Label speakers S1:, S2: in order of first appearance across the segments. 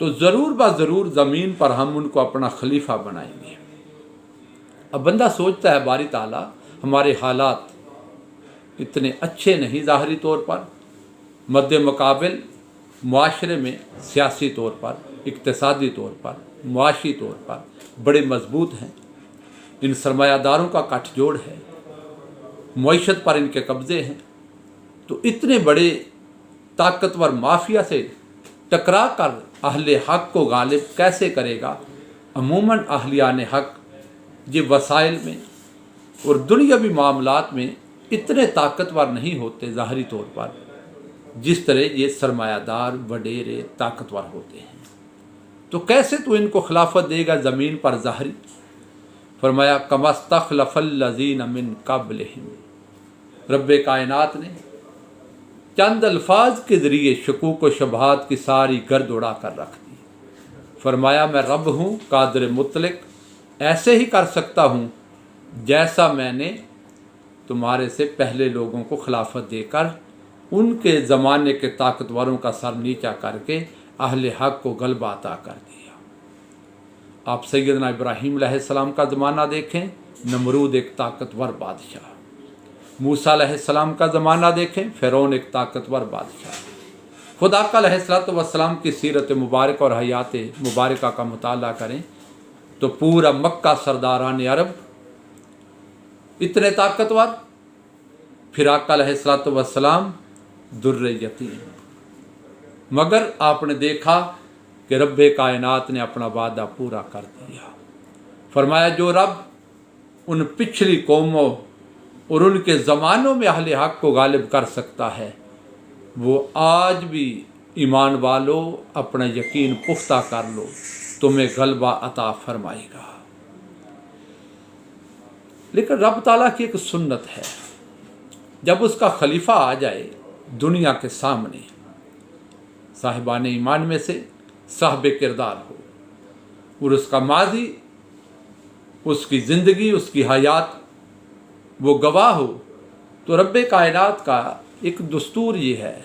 S1: تو ضرور ضرور زمین پر ہم ان کو اپنا خلیفہ بنائیں گے۔ اب بندہ سوچتا ہے باری تعالیٰ ہمارے حالات اتنے اچھے نہیں ظاہری طور پر، مد مقابل معاشرے میں سیاسی طور پر، اقتصادی طور پر، معاشی طور پر بڑے مضبوط ہیں، ان سرمایہ داروں کا گٹھ جوڑ ہے، معیشت پر ان کے قبضے ہیں، تو اتنے بڑے طاقتور مافیا سے ٹکرا کر اہل حق کو غالب کیسے کرے گا؟ عموماً اہلیان حق یہ وسائل میں اور دنیاوی معاملات میں اتنے طاقتور نہیں ہوتے ظاہری طور پر جس طرح یہ سرمایہ دار وڈیرے طاقتور ہوتے ہیں، تو کیسے تو ان کو خلافت دے گا زمین پر ظاہری؟ فرمایا کما استخلف الذین من قبلہم، رب کائنات نے چند الفاظ کے ذریعے شکوک و شبہات کی ساری گرد اڑا کر رکھ دی۔ فرمایا میں رب ہوں قادر مطلق، ایسے ہی کر سکتا ہوں جیسا میں نے تمہارے سے پہلے لوگوں کو خلافت دے کر ان کے زمانے کے طاقتوروں کا سر نیچا کر کے اہل حق کو غلبہ عطا کر دیا۔ آپ سیدنا ابراہیم علیہ السلام کا زمانہ دیکھیں، نمرود ایک طاقتور بادشاہ، موسیٰ علیہ السلام کا زمانہ دیکھیں، فرعون ایک طاقتور بادشاہ، خدا کا علیہ السلام کی سیرت مبارکہ اور حیات مبارکہ کا مطالعہ کریں تو پورا مکہ سرداران عرب اتنے طاقتور، پھر آقا علیہ السلام در یتیم، مگر آپ نے دیکھا کہ رب کائنات نے اپنا وعدہ پورا کر دیا۔ فرمایا جو رب ان پچھلی قوموں اور ان کے زمانوں میں اہل حق کو غالب کر سکتا ہے، وہ آج بھی ایمان والو اپنا یقین پختہ کر لو، تمہیں غلبہ عطا فرمائے گا۔ لیکن رب تعالیٰ کی ایک سنت ہے، جب اس کا خلیفہ آ جائے دنیا کے سامنے، صاحبان ایمان میں سے صاحب کردار ہو اور اس کا ماضی، اس کی زندگی، اس کی حیات وہ گواہ ہو، تو رب کائنات کا ایک دستور یہ ہے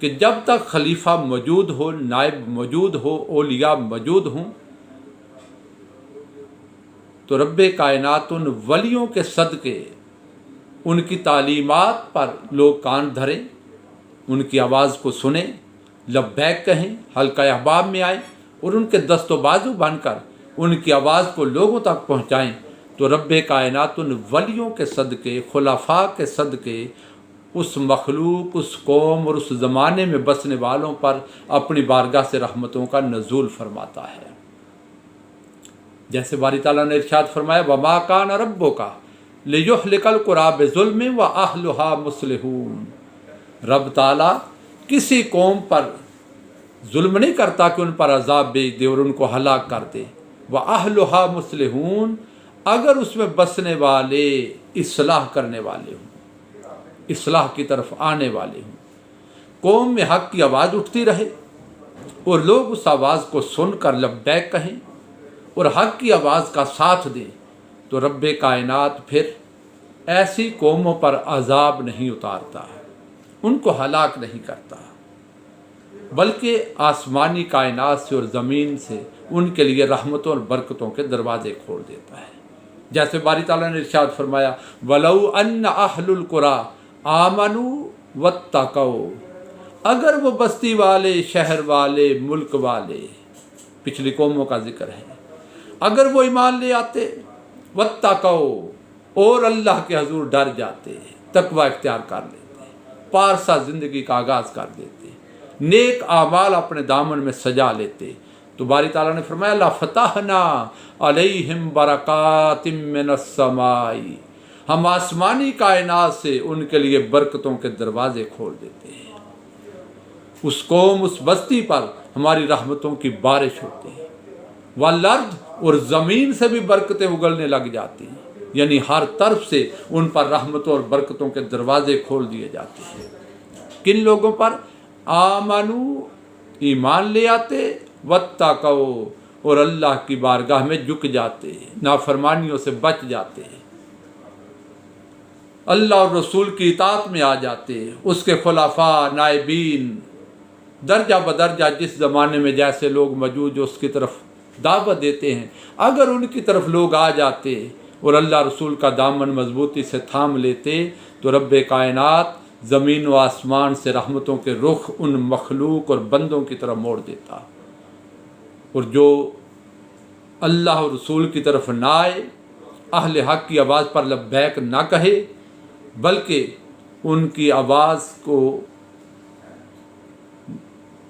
S1: کہ جب تک خلیفہ موجود ہو، نائب موجود ہو، اولیاء موجود ہوں، تو رب کائنات ان ولیوں کے صدقے ان کی تعلیمات پر لوگ کان دھریں، ان کی آواز کو سنیں، لبیک کہیں، حلقہ احباب میں آئیں اور ان کے دست و بازو بن کر ان کی آواز کو لوگوں تک پہنچائیں، تو رب کائنات ان ولیوں کے صدقے، خلفاء کے صدقے اس مخلوق، اس قوم اور اس زمانے میں بسنے والوں پر اپنی بارگاہ سے رحمتوں کا نزول فرماتا ہے۔ جیسے باری تعالیٰ نے ارشاد فرمایا وَمَا كَانَ رَبُّكَ لِيُهْلِكَ الْقُرَىٰ بِظُلْمٍ وَأَهْلُهَا مُصْلِحُونَ، رب تعالیٰ کسی قوم پر ظلم نہیں کرتا کہ ان پر عذاب بھیج دے اور ان کو ہلاک کر دے، وَأَهْلُهَا مُصْلِحُونَ، اگر اس میں بسنے والے اصلاح کرنے والے ہوں، اصلاح کی طرف آنے والے ہوں، قوم میں حق کی آواز اٹھتی رہے اور لوگ اس آواز کو سن کر لبیک کہیں اور حق کی آواز کا ساتھ دیں، تو رب کائنات پھر ایسی قوموں پر عذاب نہیں اتارتا، ان کو ہلاک نہیں کرتا، بلکہ آسمانی کائنات سے اور زمین سے ان کے لیے رحمتوں اور برکتوں کے دروازے کھول دیتا ہے۔ جیسے باری تعالیٰ نے ارشاد فرمایا وَلَوْ أَنَّ أَهْلُ الْقُرَىٰ آمَنُوا وَاتَّقَوْا، اگر وہ بستی والے، شہر والے، ملک والے، پچھلی قوموں کا ذکر ہے، اگر وہ ایمان لے آتے، وَاتَّقَوْا، اور اللہ کے حضور ڈر جاتے، تقوی اختیار کر لیتے، پارسا زندگی کا آغاز کر دیتے، نیک اعمال اپنے دامن میں سجا لیتے، تو باری تعالیٰ نے فرمایا لَفَتَحْنَا عَلَيْهِمْ بَرَكَاتٍ مِّنَ السَّمَاءِ، ہم آسمانی کائنات سے ان کے لیے برکتوں کے دروازے کھول دیتے ہیں، اس قوم، اس بستی پر ہماری رحمتوں کی بارش ہوتی ہے، والارض، اور زمین سے بھی برکتیں اگلنے لگ جاتی ہیں، یعنی ہر طرف سے ان پر رحمتوں اور برکتوں کے دروازے کھول دیے جاتے ہیں۔ کن لوگوں پر؟ آمنو، ایمان لے آتے، واتقوا، اور اللہ کی بارگاہ میں جھک جاتے، نافرمانیوں سے بچ جاتے، اللہ اور رسول کی اطاعت میں آ جاتے، اس کے خلفاء، نائبین درجہ بدرجہ جس زمانے میں جیسے لوگ موجود اس کی طرف دعوت دیتے ہیں، اگر ان کی طرف لوگ آ جاتے اور اللہ رسول کا دامن مضبوطی سے تھام لیتے تو رب کائنات زمین و آسمان سے رحمتوں کے رخ ان مخلوق اور بندوں کی طرف موڑ دیتا، اور جو اللہ اور رسول کی طرف نہ آئے، اہل حق کی آواز پر لبیک نہ کہے، بلکہ ان کی آواز کو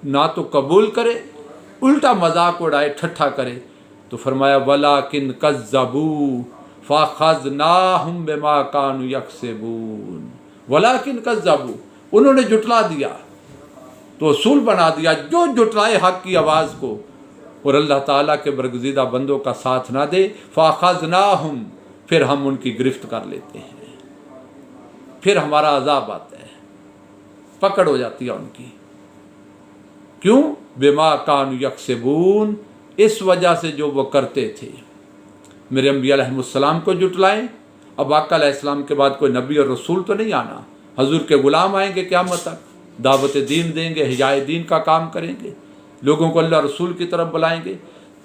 S1: نہ تو قبول کرے، الٹا مذاق اڑائے، ٹھٹھا کرے، تو فرمایا وَلَٰكِنْ كَذَّبُوا فَأَخَذْنَاهُمْ بِمَا كَانُوا يَكْسِبُونَ۔ وَلَٰكِنْ كَذَّبُوا، انہوں نے جھٹلا دیا تو اصول بنا دیا، جو جھٹلائے حق کی آواز کو اور اللہ تعالیٰ کے برگزیدہ بندوں کا ساتھ نہ دے، فَأَخَذْنَاهُمْ، پھر ہم ان کی گرفت کر لیتے ہیں، پھر ہمارا عذاب آتا ہے، پکڑ ہو جاتی ہے ان کی۔ کیوں؟ بما کانوا یکسبون، اس وجہ سے جو وہ کرتے تھے۔ میرے انبیاء علیہ السلام کو جھٹلائیں، اب آقا علیہ السلام کے بعد کوئی نبی اور رسول تو نہیں آنا، حضور کے غلام آئیں گے قیامت تک، دعوت دین دیں گے، ہدایت دین کا کام کریں گے، لوگوں کو اللہ رسول کی طرف بلائیں گے۔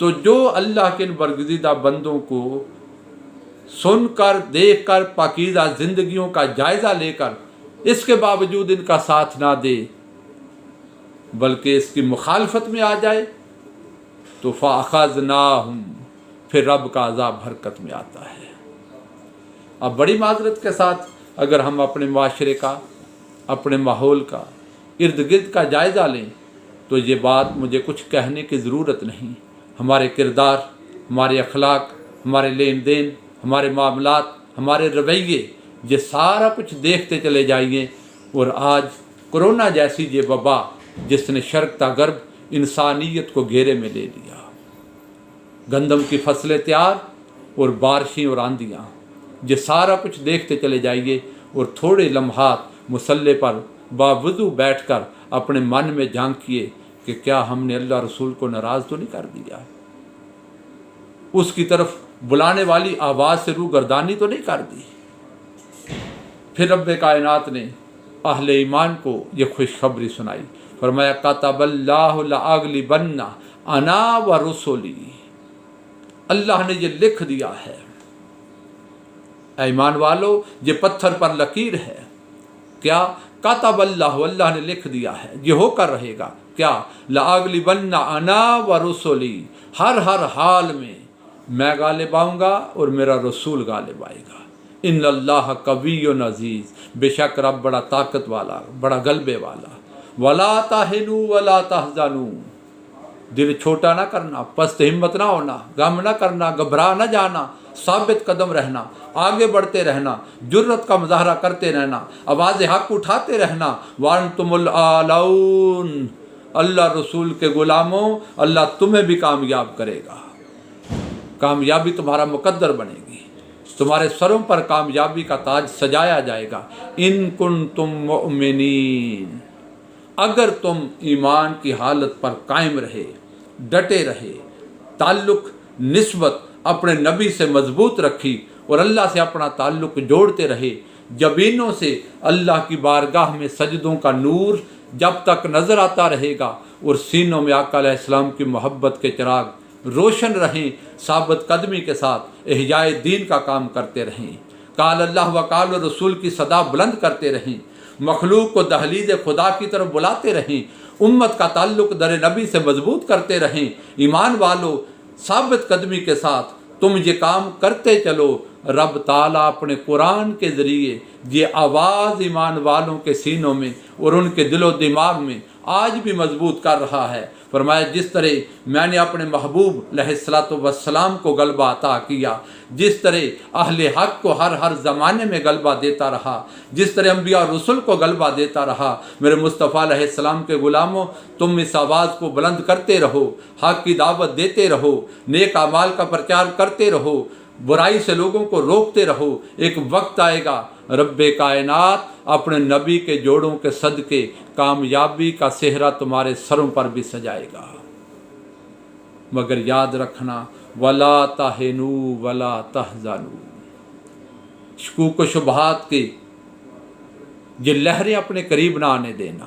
S1: تو جو اللہ کے ان برگزیدہ بندوں کو سن کر، دیکھ کر، پاکیزہ زندگیوں کا جائزہ لے کر اس کے باوجود ان کا ساتھ نہ دے بلکہ اس کی مخالفت میں آ جائے تو فَأَخَذْنَاهُمْ، پھر رب کا عذاب حرکت میں آتا ہے۔ اب بڑی معذرت کے ساتھ اگر ہم اپنے معاشرے کا، اپنے ماحول کا، ارد گرد کا جائزہ لیں تو یہ بات مجھے کچھ کہنے کی ضرورت نہیں۔ ہمارے کردار، ہمارے اخلاق، ہمارے لین دین، ہمارے معاملات، ہمارے رویے، یہ سارا کچھ دیکھتے چلے جائیے، اور آج کرونا جیسی یہ وبا جس نے شرق تا غرب انسانیت کو گھیرے میں لے لیا، گندم کی فصلیں تیار اور بارشیں اور آندیاں، یہ سارا کچھ دیکھتے چلے جائیے، اور تھوڑے لمحات مصلی پر باوضو بیٹھ کر اپنے من میں جھانکیے کہ کیا ہم نے اللہ رسول کو ناراض تو نہیں کر دیا، اس کی طرف بلانے والی آواز سے روگردانی تو نہیں کر دی۔ پھر رب کائنات نے اہل ایمان کو یہ خوشخبری سنائی، فرمایا کتب اللہ لأغلبن انا ورسلی، اللہ نے یہ لکھ دیا ہے، اے ایمان والو یہ پتھر پر لکیر ہے، کیا؟ کتب اللہ، اللہ نے لکھ دیا ہے، یہ ہو کر رہے گا، کیا؟ لأغلبن انا ورسلی، ہر حال میں غالب آؤں گا اور میرا رسول غالب آئے گا۔ ان اللہ قوی عزیز، بے شک رب بڑا طاقت والا، بڑا غلبے والا۔ ولا تہنوا ولا تحزنوا، دل چھوٹا نہ کرنا، پست ہمت نہ ہونا، غم نہ کرنا، گھبرا نہ جانا، ثابت قدم رہنا، آگے بڑھتے رہنا، جرت کا مظاہرہ کرتے رہنا، آواز حق اٹھاتے رہنا۔ وانتم الاعلون، اللہ رسول کے غلاموں، اللہ تمہیں بھی کامیاب کرے گا، کامیابی تمہارا مقدر بنے گی، تمہارے سروں پر کامیابی کا تاج سجایا جائے گا۔ ان کنتم مؤمنین، اگر تم ایمان کی حالت پر قائم رہے، ڈٹے رہے، تعلق نسبت اپنے نبی سے مضبوط رکھی اور اللہ سے اپنا تعلق جوڑتے رہے، جبینوں سے اللہ کی بارگاہ میں سجدوں کا نور جب تک نظر آتا رہے گا اور سینوں میں آقا علیہ السلام کی محبت کے چراغ روشن رہیں، ثابت قدمی کے ساتھ احیاء دین کا کام کرتے رہیں، قال اللہ و قال رسول کی صدا بلند کرتے رہیں، مخلوق کو دہلیز خدا کی طرف بلاتے رہیں، امت کا تعلق در نبی سے مضبوط کرتے رہیں، ایمان والو ثابت قدمی کے ساتھ تم یہ کام کرتے چلو، رب تعالیٰ اپنے قرآن کے ذریعے یہ آواز ایمان والوں کے سینوں میں اور ان کے دل و دماغ میں آج بھی مضبوط کر رہا ہے۔ فرمایا جس طرح میں نے اپنے محبوب علیہ السلام کو غلبہ عطا کیا، جس طرح اہل حق کو ہر زمانے میں غلبہ دیتا رہا، جس طرح انبیاء اور رسل کو غلبہ دیتا رہا، میرے مصطفیٰ علیہ السلام کے غلاموں تم اس آواز کو بلند کرتے رہو، حق کی دعوت دیتے رہو، نیک اعمال کا پرچار کرتے رہو، برائی سے لوگوں کو روکتے رہو۔ ایک وقت آئے گا رب کائنات اپنے نبی کے جوڑوں کے صدقے کامیابی کا صحرا تمہارے سروں پر بھی سجائے گا، مگر یاد رکھنا ولا تہنوا ولا تحزنوا، شکوک و شبہات کی یہ لہریں اپنے قریب نہ آنے دینا،